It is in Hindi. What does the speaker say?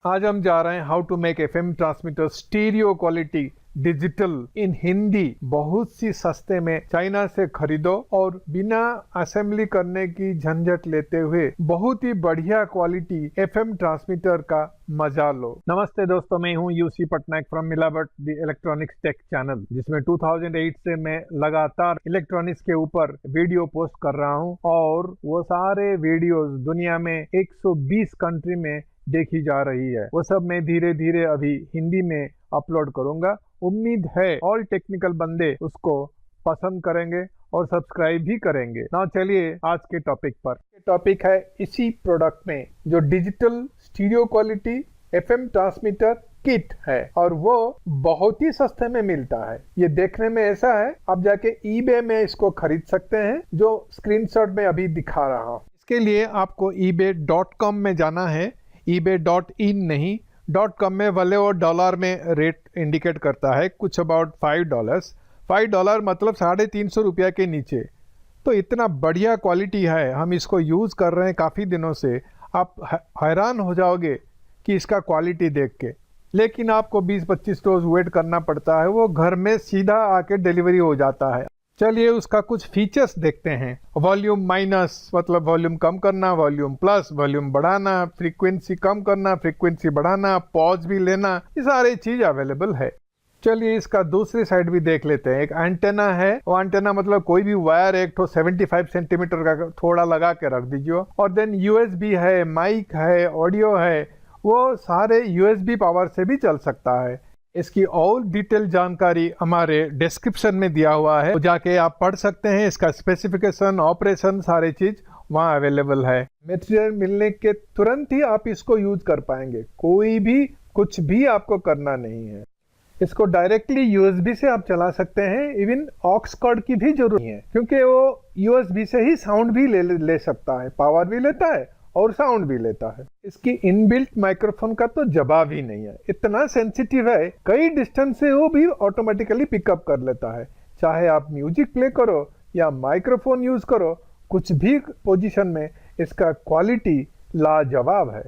आज हम जा रहे हैं how to make FM transmitter stereo quality digital in Hindi बहुत सी सस्ते में चाइना से खरीदो और बिना असेंबली करने की झंझट लेते हुए बहुत ही बढ़िया क्वालिटी एफएम ट्रांसमीटर का मजा लो। नमस्ते दोस्तों, मैं हूं यूसी पटनायक फ्रॉम मिलावट द इलेक्ट्रॉनिक्स टेक चैनल, जिसमें 2008 से मैं लगातार इलेक्ट्रॉनिक्स के ऊपर वीडियो पोस्ट कर रहा हूं और वो सारे वीडियोस दुनिया में 120 कंट्री में देखी जा रही है। वो सब मैं धीरे धीरे अभी हिंदी में अपलोड करूंगा। उम्मीद है ऑल टेक्निकल बंदे उसको पसंद करेंगे और सब्सक्राइब भी करेंगे। ना चलिए आज के टॉपिक पर। टॉपिक है इसी प्रोडक्ट में जो digital stereo quality FM transmitter kit है और वो बहुत ही सस्ते में मिलता है। ये देखने में ऐसा है, आप जाके ईबे में इसको खरीद सकते हैं जो स्क्रीनशॉट में अभी दिखा रहा हूँ। इसके लिए आपको ebay.com में जाना है, ebay.in नहीं, .com में भले वो डॉलर में रेट इंडिकेट करता है कुछ अबाउट $5 मतलब 350 रुपया के नीचे। तो इतना बढ़िया क्वालिटी है, हम इसको यूज़ कर रहे हैं काफ़ी दिनों से। आप हैरान हो जाओगे कि इसका क्वालिटी देख के, लेकिन आपको 20-25 रोज वेट करना पड़ता है, वो घर में सीधा आके डिलीवरी हो जाता है। चलिए उसका कुछ फीचर्स देखते हैं। वॉल्यूम माइनस मतलब वॉल्यूम कम करना, वॉल्यूम प्लस वॉल्यूम बढ़ाना, फ्रीक्वेंसी कम करना, फ्रीक्वेंसी बढ़ाना, पॉज भी लेना, ये सारी चीज अवेलेबल है। चलिए इसका दूसरी साइड भी देख लेते हैं। एक एंटेना है, वो एंटेना मतलब कोई भी वायर एक तो 75 सेंटीमीटर का थोड़ा लगा के रख दीजिए। और देन यूएसबी है, माइक है, ऑडियो है, वो सारे यूएसबी पावर से भी चल सकता है। इसकी और डिटेल जानकारी हमारे डिस्क्रिप्शन में दिया हुआ है, तो जाके आप पढ़ सकते हैं। इसका स्पेसिफिकेशन, ऑपरेशन, सारी चीज वहाँ अवेलेबल है। मटेरियल मिलने के तुरंत ही आप इसको यूज कर पाएंगे, कोई भी कुछ भी आपको करना नहीं है। इसको डायरेक्टली यूएसबी से आप चला सकते हैं, इवन ऑक्स कॉर्ड की भी जरूरत नहीं है, क्योंकि वो यूएसबी से ही साउंड भी ले सकता है, पावर भी लेता है और साउंड भी लेता है। इसकी इनबिल्ट माइक्रोफोन का तो जवाब ही नहीं है, इतना सेंसिटिव है, कई डिस्टेंस से वो भी ऑटोमेटिकली पिकअप कर लेता है। चाहे आप म्यूजिक प्ले करो या माइक्रोफोन यूज करो, कुछ भी पोजीशन में इसका क्वालिटी लाजवाब है।